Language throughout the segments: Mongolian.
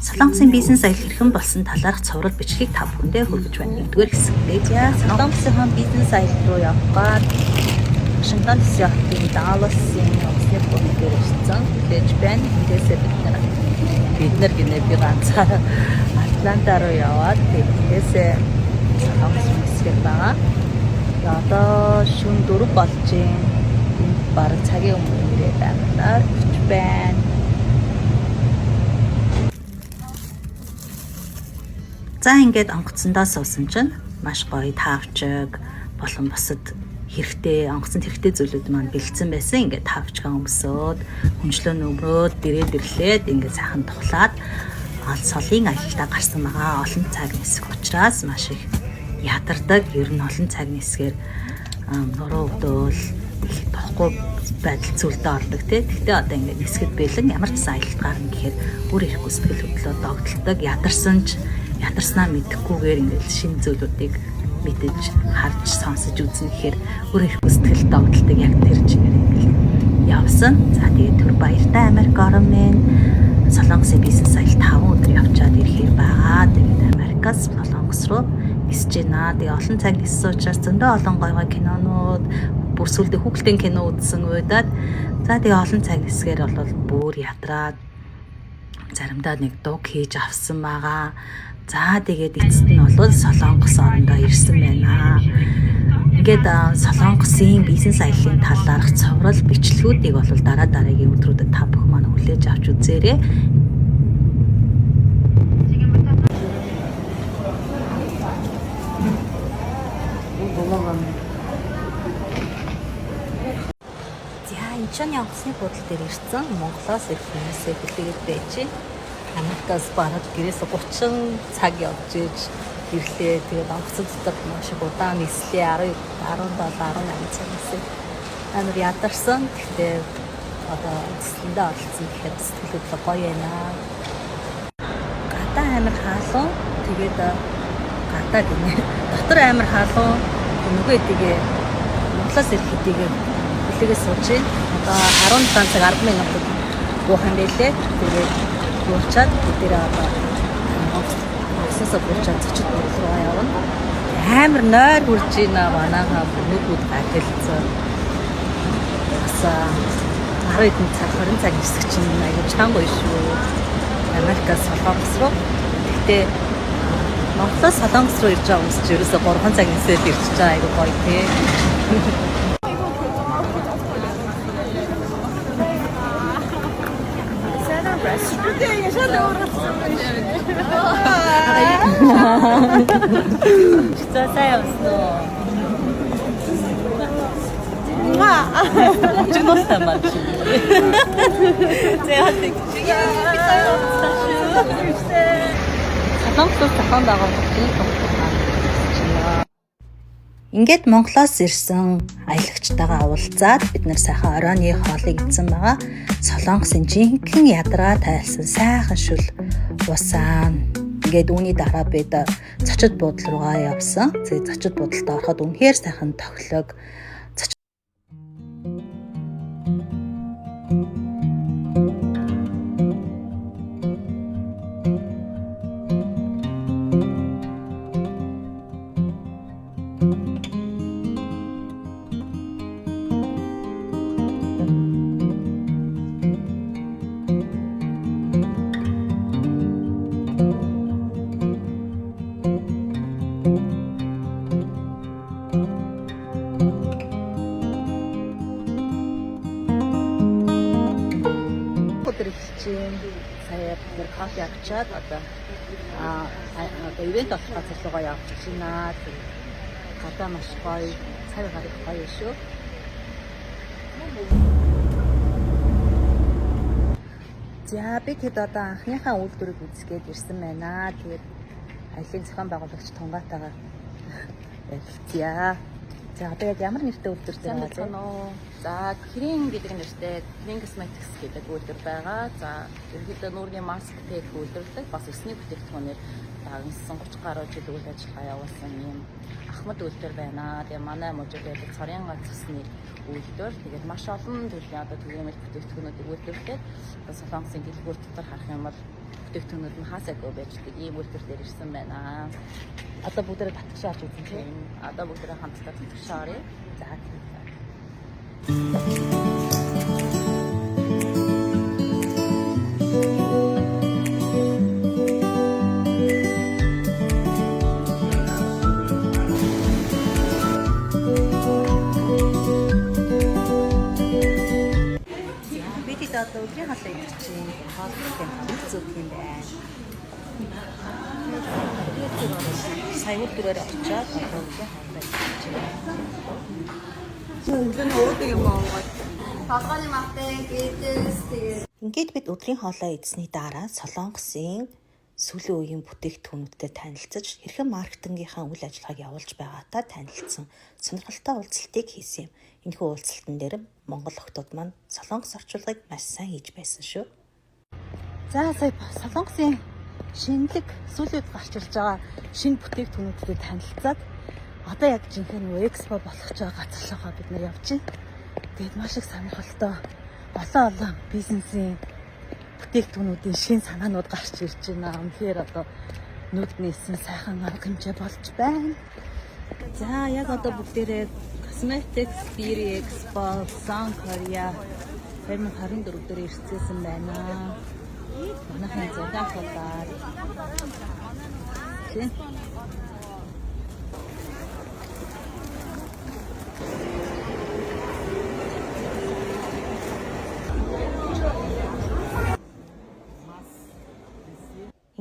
Солонгосын бизнес аялал хэрхэн болсон талаарх цоврал бичлэгийг та бүхэндээ хүргэж байна. Нэгдүгээр хэсэгтээ Солонгосын бизнес аялал руу явгаад Вашингтон DC хотын Далласын офисны бүхэн дээр ирсэн. Тэгэж байна. Тэндээсээ бид нар гинэ би ганцаараа Атланта руу яваад тэндээсээ Солонгос хэсгээр байгаа. Одоо шөнө 4 болж байна. Бараг цагийн өмнө ирээд байгаа. Гэж байна. За ингээд онгоцсондоо суусан чинь маш гоё таавчиг болон бусад хэрэгтэй онгоцонд хэрэгтэй зүйлүүд маань бэлдсэн байсан. Ингээд таавчгаа өмсөөд хүнчлөө нөмрөөд дээрээ ирлээд ингээд сайхан тухлаад солын аялалтаа гарсан байгаа. Олон цаг нисэх учраас маш их ядардаг. Ер нь олон цаг нисгээр нуруу өдөөл их тохгүй байдал зүйлдэ ордог тий. Гэхдээ одоо ингээд нисгэд бэлэн ямар ч аялалт гарна гэхээр бүр ирэхгүй сэтгэл хөдлөө догдолдог. Ядарснаа мэдэхгүйгээр ингээд шинэ зүйлүүдийг мэдэж харж сонсож үзнэ гэхээр бүр ирэхгүй сэтгэл догдолдог яг тэр чигээр ингээд явсан. За тэгээд түр баяртай Америк орн минь Солонгосын бизнес аялалт 5 өдөр явчаад ирэхээр байгаа. Тэгээд Америкаас Солонгос руу нисэж байна. Тэгээд олон цаг ниссэн учраас зөндөө олон гоё кинонууд бүр сүлдө хүүхдийн кино үзсэн уйдаад за тэгээ олон цаг нисгээр бол бүр ядраад заримдаа нэг дуг хийж авсан байгаа. За тэгээд эцэст нь бол Солонгос орондоо ирсэн байна. Ингээд Солонгосын бизнес аяллаа талаарх цоврал бичлэгүүдийг бол дараагийн өдрүүдэд та бүхэн маань хүлээж авч үзээрэй. Инчоны онгоцны буудлын дээр ирсэн Монголоос ирэх хүмүүсээ хүлээгээд байж Америкаас бараг гэрээс 30 цаг явж иж ирлээ. Тэгээд онгоцон дотор маш их удаан нислээ 17 18 цаг нисээ. Амар ядарсан. Гэхдээ одоо эцэстээ оролцсон гэхээр сэтгэлд гоё байна. Гадаа амар хаалуу. Тэгээд гадаа гинэ. Дотор амар хаалуу. Нөгөө эдгээ Монголоос ирэх хэдийгээр хүлээгээ сууж одоо 17 цаг 10 минутад буухан байлээ. Тэгээд буучаад бүгдээ одоо офисоос буучаад зочид руу явна. Амар нойр хүрж ийна манайхаа бүгд гатэлцээ. Бас 10 хэдэн цаг 20 цаг нисэх чинь аягүй чанга шүү. Америкаас Солонгос руу. Гэтэ Монголоос Солонгос руу ирж байгаа хүмүүс ч ерөөсө 3 цаг нисээд ирж байгаа аягүй гоё тий. Что саямсно? Чуноста мачи. Зэхатик. Солонгос зохион байгуулагчийн ингээд Монголоос ирсэн аялагчтайгаа уулзаад бид нар сайхан оройны хоолыг идсэн байгаа. Солонгосын жинхэнэ ядраа тайлсан сайхан шүл усаан. Ингээд үүний дараа бид зочид буудлын руугаа явсан. Зочид буудалд ороход үнэхээр сайхан тохилог. Сая бид кофе авчаад одоо ивент болох газар руугаа явж байна. Гадаа маш гоё, цаг гарах гоё шүү. За би хэд одоо анхныхаа үйлдвэрийг үзгээд ирсэн байна. Тэгээд аялын зохион байгуулагч Тунгатайгаар ярилцъя. За одоо яг ямар нэртэй үйлдвэр дээр байна вэ? За Крин гэдэг нэртэй Крин Cosmetics гэдэг үйлдвэр байгаа. За ерөнхийдөө нүүрний маск тех үйлдвэрлэдэг, бас өсний бүтээгдэхүүнээр дагнсан 30 гаруй жил үйл ажиллагаа явуулсан юм ахмад үйлдвэр байна. Тэгээ манай мужид цорын ганц цусны үйлдвэр. Тэгээд маш олон төрлийн одоо түгээмэл бүтээгдэхүүнүүдийг үйлдвэрлэдэг. Одоо Солонгосын дэлгүүр дотор харах юм бол бүтээгдэхүүнүүд нь хаасаагүй байждаг ийм үйлдвэр дээр ирсэн байна. Одоо бүгдээрээ татгшааж үзэн чинь. Одоо бүгдээрээ хамтдаа татгшаарэ. За тийм. Одоо өдрийн хоолой идэх чинь хоолойтой хамт зүг юм байна. Сая өдрөөр очиад одоо өдрийн хоолой идэх чинь. Өдөр нь уудаг юм аа. Толгойн мавтай гээдээс тэгээд ингээд бид өдрийн хоолой идсэний дараа Солонгосын сүүлийн үеийн бүтээгдэхүүнүүдтэй танилцаж хэрхэн маркетингийнхаа үйл ажиллагааг явуулж байгаатай танилцсан сонирхолтой уулзалтыг хийсэн юм. Энэхүү уулзалтан дээр Монгол охтууд маань Солонгос орчуулгыг маш сайн хийж байсан шүү. За сая Солонгосын шинэлэг сүүлийн үед гарч ирж байгаа шинэ бүтээгдэхүүнүүдтэй танилцаад одоо яг жинхэнэ экспо болох ч байгаа газарлаа бид нар явж байна. Тэгээд маш их сонирхолтой олон бизнесийн бүтээгдэхүүнүүдийн шин санаанууд гарч ирж байна. Үнэхээр одоо нүд нийсэн сайхан арга хэмжээ болж байна. За яг одоо бүгдээрээ Cosmetics Beauty Expo South Korea 2024 дээр ирсэн байна. Манайхан зураг аваад тийм.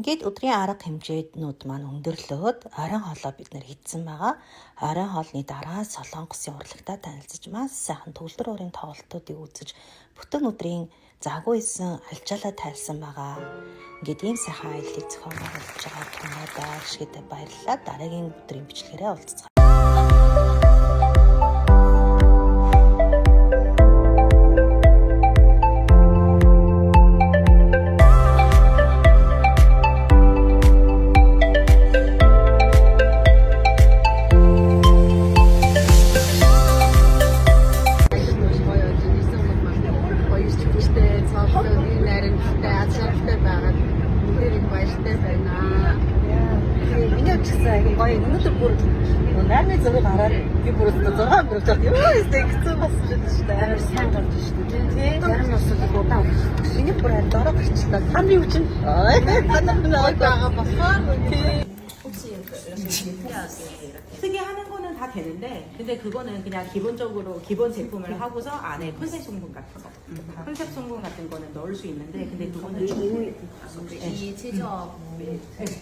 Ингээд өдрийн арга хэмжээнүүд маань өндөрлөөд оройн хоолоо бид нэр хийдсэн байгаа. Оройн хоолны дараа Солонгосын урлагтаа танилцж маш сайхан төгөлдөр уурын тоглолтуудыг үзэж бүтэн өдрийн заагүй исэн альчаалаа тайлсан байгаа. Ингээд ийм сайхан аяллыг зохион байгуулж байгаа түнэдээ ашигтай баярлалаа. Дараагийн өдрийн бичлэгээрээ уулзцгаая. Өнөөдөр бүр нарны зураг хараад би бүр 6 минут яваад ёо хэцүү болсон шүү дээ. Амар сайн гарч шүү дээ. Тийм. Зарим нас л удаан. Миний бүр дорог гарчлаа. Таны юу чинь? Танаа байгаа болохоор. 크게 하는 거는 다 되는데 근데 그거는 그냥 기본적으로 기본 제품을 하고서 안에 컨셉 성분 같은 거 컨셉 성분 같은 거는 넣을 수 있는데 근데 그거는 이 제조업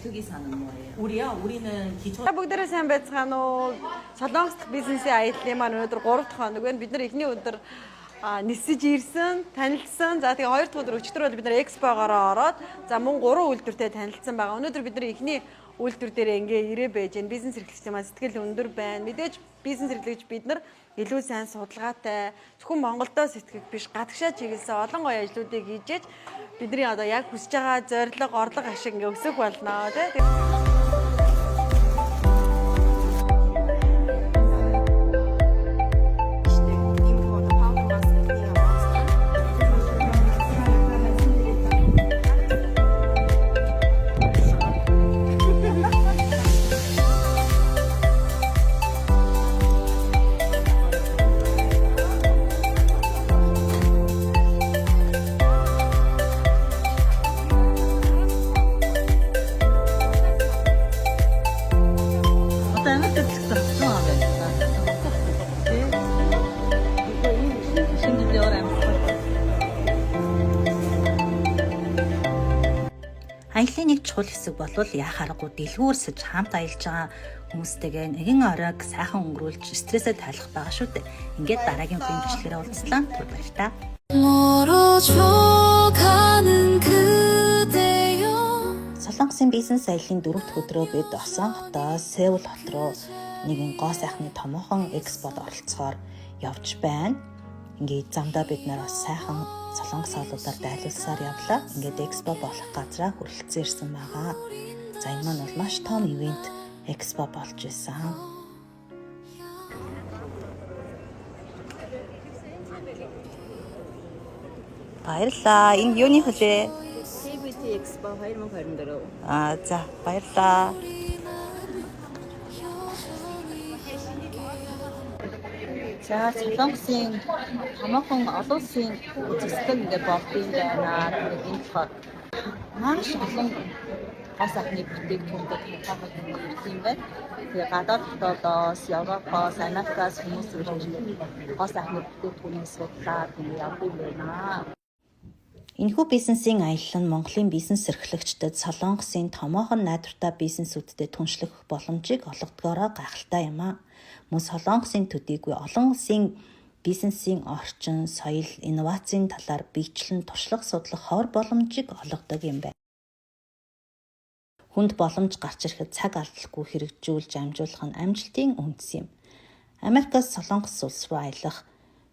특이사는 뭐예요? 우리요? 우리는 기초 бүгдээрээ сайн байцгаана уу? Солонгос бизнесийн аяллаа маань өнөөдөр 3 дахь хоног байна. Бид нар эхний өдөр нисэж ирсэн, танилцсан. За тэгээ 2 дахь өдөр өчтөр бол бид нар экспогоор ороод за мөн 3 үйлдвэртэй танилцсан байгаа. Өнөөдөр бид нар эхний үйлдвэр дээр ингээ ирээ байж гэн бизнес эрхлэгчдийн маань сэтгэл өндөр байна. Мэдээж бизнес эрхлэгч бид нар илүү сайн судалгаатай зөвхөн Монголдоо сэтгэх биш гадагшаа чиглэсэн олон гоё ажлуудыг хийж бидний одоо яг хүсэж байгаа зорилго, орлого ашиг ингээ өсөх болно тий. Аяллаа нэг чухал хэсэг болвол яах аргагүй дэлгүүрсэж хамт аялж байгаа хүмүүстэйгээ нэгэн оройг сайхан өнгөрүүлж стрессээ тайлах байгаа шүү дээ. Ингээд дараагийн үеийн бичлэгээрээ уулзлаа. Түр баярлалаа. Солонгосын бизнес аяллаа 4 дахь өдрөө бид Осон хотоос Сеул хот руу нэгэн гоо сайхны томоохон экспод оролцохоор явж байна. Ингээд замдаа бид нар бас сайхан Солонгос хоолуудаар дайлуулсаар явлаа. Ингээд экспо болох газраа хүрэлцэн ирсэн байгаа. За энэ маань бол маш том ивент экспо болж исэн. Баярлалаа. Энэ юуны хөлөө? Beauty Expo 2024. За баярлалаа. За Солонгосын томоохон олон улсын үзэсгэлэн ингээд болдсон байна. Энэ болохоор маш олон гол сайхны бүтээгдэхүүнүүд хязгаартай ирсэн юм байна. Тэгээ гадаад хотоодоос, Европоос, Америкаас хүмүүс ирж гол сайхны бүтээгдэхүүнийг судлаад явдаг юм байна. Энэхүү бизнесийн аялал нь Монголын бизнес эрхлэгчдэд Солонгосын томоохон найдвартай бизнесүүдэд түншлэх боломжийг олгодгоороо гайхалтай юм а. Мөн Солонгосын төдийгүй олон улсын бизнесийн орчин, соёл, инновацийн талаар биечлэн туршлага судлах ховор боломжийг олгодог юм байна. Хүнд боломж гарч ирэхэд цаг алдалгүй хэрэгжүүлж амжуулах нь амжилтын үндэс юм. Америкаас Солонгос улс руу аялах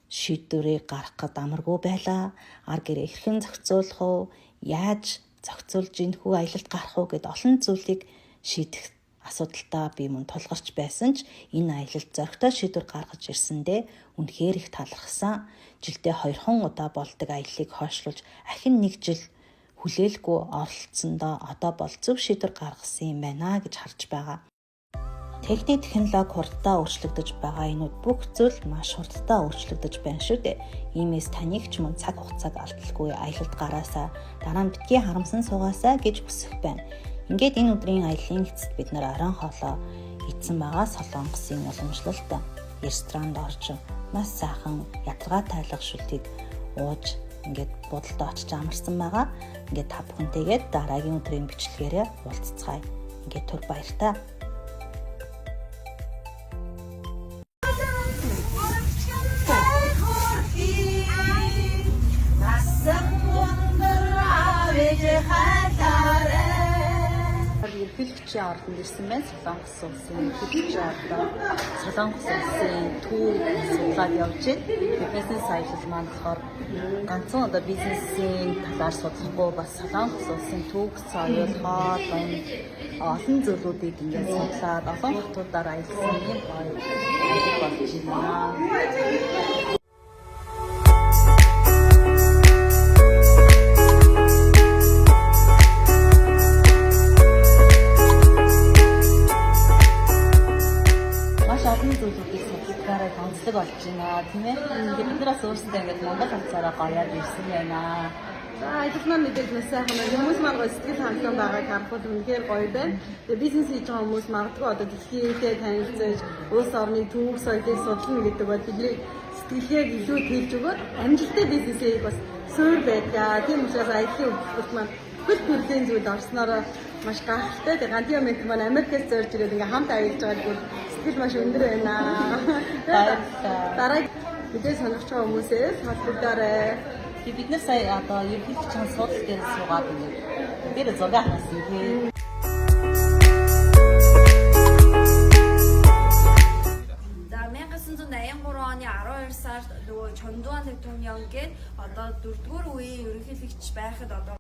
шийдвэрийг гаргахад амаргүй байлаа. Ар гэрээ хэрхэн зохицуулах уу, яаж зохицуулж энэхүү аялалд гарах уу гэд олон зүйлийг шийдэх асуудалтай би мөн тулгарч байсан ч энэ аялалд зоригтой шийдвэр гаргаж ирсэндээ үнэхээр их талархсан. Жилдээ 2 удаа болдог аяллыг хойшлуулж ахин 1 жил хүлээлгүй оролцсондоо одоо бол зөв шийдвэр гаргасан юм байна гэж харж байгаа. Техник технологи хурдтай өөрчлөгдөж байгаа энэ бүх зүйл маш хурдтай өөрчлөгдөж байна шүү дээ. Иймээс таныг ч мөн цаг хугацааг алдалгүй аялалд гараасаа дараа нь битгий харамсан суугаасаа гэж хүсэх байна. Ингээд энэ өдрийн аяллаа эцэст бид нар оройн хоолоо идсэн байгаа Солонгосын уламжлалт ресторанд орж маш сайхан ядрагаа тайлах шүлтгийг ууж ингээд будалд очиж амарсан байгаа. Ингээд та бүхэнтэйгээ дараагийн өдрийн бичлэгээрээ уулзцгаая. Ингээд түр баяртай. Ерхийлэгчийн ордонд ирсэн байна. Солонгос улсын ерхийлэгчийн ордон Солонгос улсын төв судлаад явж байна. Бизнес аялал маань болохоор ганцхан одоо бизнесийн талаар судлахгүй бас Солонгос улсын төв соёл, хоолой, олон зүйлүүдийг ингээд судлаад олон хотуудаар аялсан юм аялал болж байна. Онцлог болж байна тийм ээ. Ингээд бид нараас өөрсдөө ингээд Монгол хавцаараа гоёад ирсэн байна. За аялал маань мэдээж маш сайхан байна. Хүмүүс маань гоё сэтгэл хангалуун байгааг харахад үнэхээр гоё байна. Тэгээ бизнес хийж байгаа хүмүүс магадгүй одоо дэлхийдээ танилцаж, улс орны түүх соёлыг судлах гэдэг бол бидний сэтгэлгээг илүү тэлж өгөөд амжилттай бизнесийг бас суурь байдаг. Тийм учраас аяллаа өгөх маань хөл төрлийн зүйл орснороо маш гайхалтай. Тэгээ ганцхан мэт маань Америкээс зорж ирээд ингээм хамт аялж байгаа бол сэтгэл маш өндөр байна. Дараа мэдээ сонирхож байгаа хүмүүсээс холбогдоорой. Бид нар сая одоо ерөнхийдөө судал дээр суугаад ингээд зураг авсан тийм. За 1983 оны 12 сард нөгөө Чондуан 대통령гээд одоо 4-р үеийн ерөнхийлөгч байхад одоо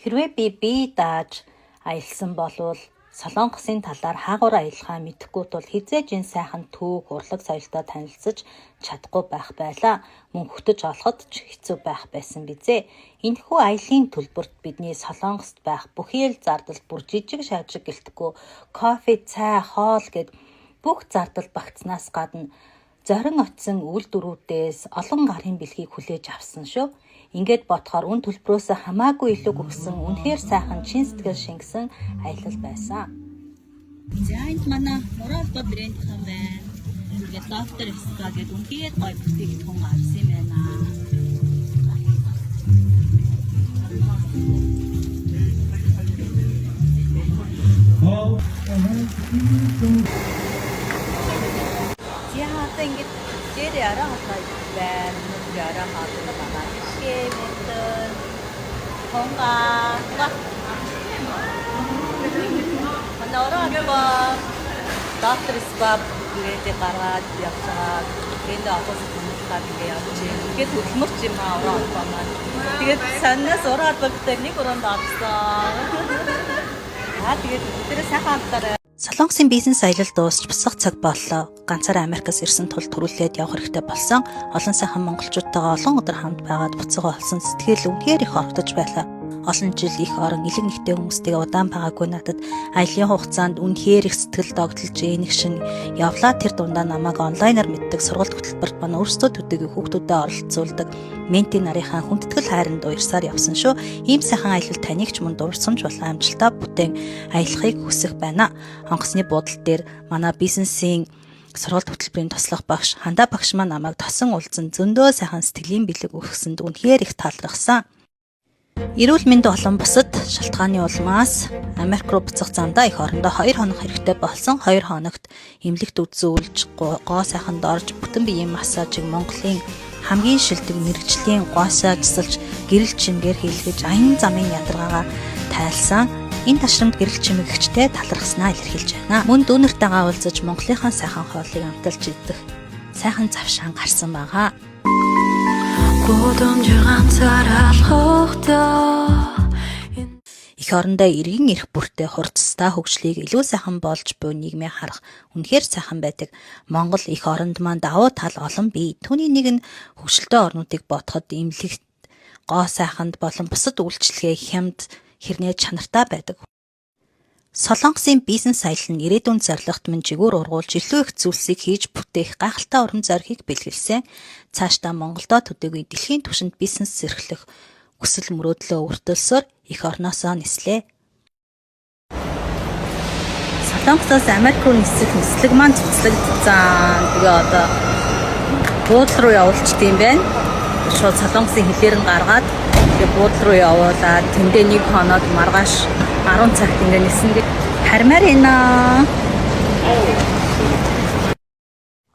хэрвээ би бие дааж аялсан болвол Солонгосын талаар хаагур аялахаа мэдэхгүй тул хизээж энэ сайхан түүх, урлаг соёлтой танилцаж чадахгүй байх байлаа. Мөн хөтөж олоход ч хэцүү байх байсан бизээ. Энэхүү аялын төлбөрт бидний Солонгост байх бүхий л зардал бүр жижиг шажиг гэлтгүй кофе, цай, хоол гэд бүх зардал багтснаас гадна зорин очсон үйлдвэрүүдээс олон гарын бэлгийг хүлээж авсан шүү. Ингээд бодохоор үн төлбөрөөс хамаагүй илүү өгсөн үнэхээр сайхан чин сэтгэл шингэсэн аялал байсан. За энэ манай Моралба брэнд хан байна. Ингээд доктор Эска гэдэг үнэхээр гоё бүтээгдэхүүн гарсан юм байна. Яа ингээд дээр араа хатаа байна. Араа хатаа байна. Мэдэн хонга манараа ба доктор Эска гэдэг гараад явцгаа энэ апос хүмүүстээ ингээ явж байна. Тэгээд хөдөлмөрч юм аа ороо байна. Тэгээд санаас ороод bagтай нэг өрөөнд авсан. Тэгээд өдөрөө сайхан амтараа Солонгосын бизнес аялал дуусч босох цаг боллоо. Ганцаараа Америкаас ирсэн тул төрүүлээд явах хэрэгтэй болсон. Олон сайхан монголчуудтайгаа олон өдөр хамт байгаад буцаага олсон сэтгэл үнэхээр их орогдож байлаа. олон жил их орон элэг нэгтэй хүмүүстэйгээ удаан байгаагүй надад аялын хугацаанд үнэхээр их сэтгэл догтлж нэг шин явлаа. Тэр дундаа намайг онлайнаар мэддэг сургалт хөтөлбөрт манай өөрсдөө төдийгүй хүүхдүүдэд оролцуулдаг менти нарынхаа хүндэтгэл хайранд уярсаар явсан шүү. Ийм сайхан аялал таныг ч мөн дурсамж болон амжилтаа бүтээн аялахыг хүсэх байна. Онгоцны буудал дээр манай бизнесийн сургалт хөтөлбөрийн туслах багш Хандаа багш маань намайг тосон уулзсан зөндөө сайхан сэтгэлийн бэлэг өгсөнд үнэхээр их талархсан. Эрүүл мэнд болон бусад шалтгааны улмаас Америк руу буцах замдаа их орондоо 2 хоног хэрэгтэй болсон. 2 хоногт эмнэлэгт үзүүлж гоо сайханд орж бүтэн биеийн массажийг Монголын хамгийн шилдэг мэрэгжлийн гоосоо жисэлж гэрэл чимгээр хийлгэж аян замын ядаргаагаа тайлсан. Энэ ташрамд гэрэл чимэгчтэй талархснаа илэрхийлж байна. Мөн дүүнэртэйгээ уулзаж Монголынхаа сайхан хоолыг амталж идэх сайхан завшаан гарсан байгаа. Их орондоо эргэн ирэх бүртээ хурцтай хөгжлийг илүү сайхан болж буй нийгмийг харах үнэхээр сайхан байдаг. Монгол их оронд маань давуу тал олон бий. Түүний нэг нь хөгжилтэй орнуудыг бодоход эмнэлэгт гоо сайханд болон бусад үйлчлэгээ хямд хэрнээ чанартай байдаг. Солонгосын бизнес аялал нь ирээдүйн зорилгот мөн жигүүр ургуулж илүү их зүйлсийг хийж бүтээх гайхалтай уран зорилгыг бэлгэлсэн. Цаашдаа Монголдо төдийгүй дэлхийн түвшинд бизнес эрхлэх хүсэл мөрөөдлөө өртөлсөөр их орноосоо нислээ. Солонгосоос Америк руу нислэг маань цуцлагдсан. Тэгээ одоо буудлын руу явуулчихд юм байна. Шууд Солонгосын хилээр нь гаргаад тэгээ буудлын руу явуулаад тэндээ нэг хоноод маргааш 10 цагт ингээ нисэн. Хармаар байна.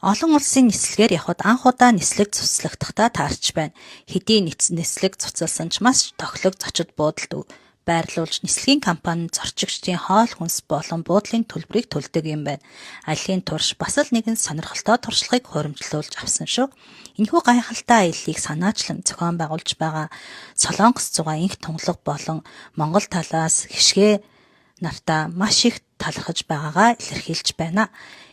Олон улсын нислэгээр явхад анх удаа нислэг цуцлагдахдаа таарч байна. Хэдийн нислэг цуцалсан ч маш тохилог зочид буудалд байрлуулж нислэгийн компани зорчигчдын хоол хүнс болон буудлын төлбөрийг төлдөг юм байна. Аялын турш бас л нэгэн сонирхолтой туршлагыг хуримтлуулж авсан шүү. Энэхүү гайхалтай аяллыг санаачлан зохион байгуулж байгаа Солонгос зугаа инх тунгалаг болон Монгол талаас хишгээ нартаа маш их талархаж байгаагаа илэрхийлж байна.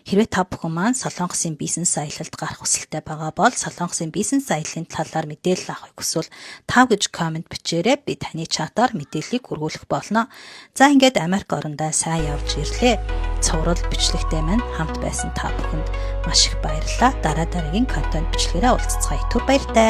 Хэрвээ та бүхэн маань Солонгосын бизнес аялалд гарах хүсэлтэй байгаа бол Солонгосын бизнес аяллаа талаар мэдээлэл авахыг хүсвэл тав гэж комент бичээрэй. Би таны чатаар мэдээллийг хүргүүлэх болно. За ингээд Америк орондоо сайн явж ирлээ. Цуврал бичлэгтэй маань хамт байсан та бүхэнд маш их баярлалаа. Дараа дараагийн контент бичлэгээрээ уулзцгаая. Түр баяртай.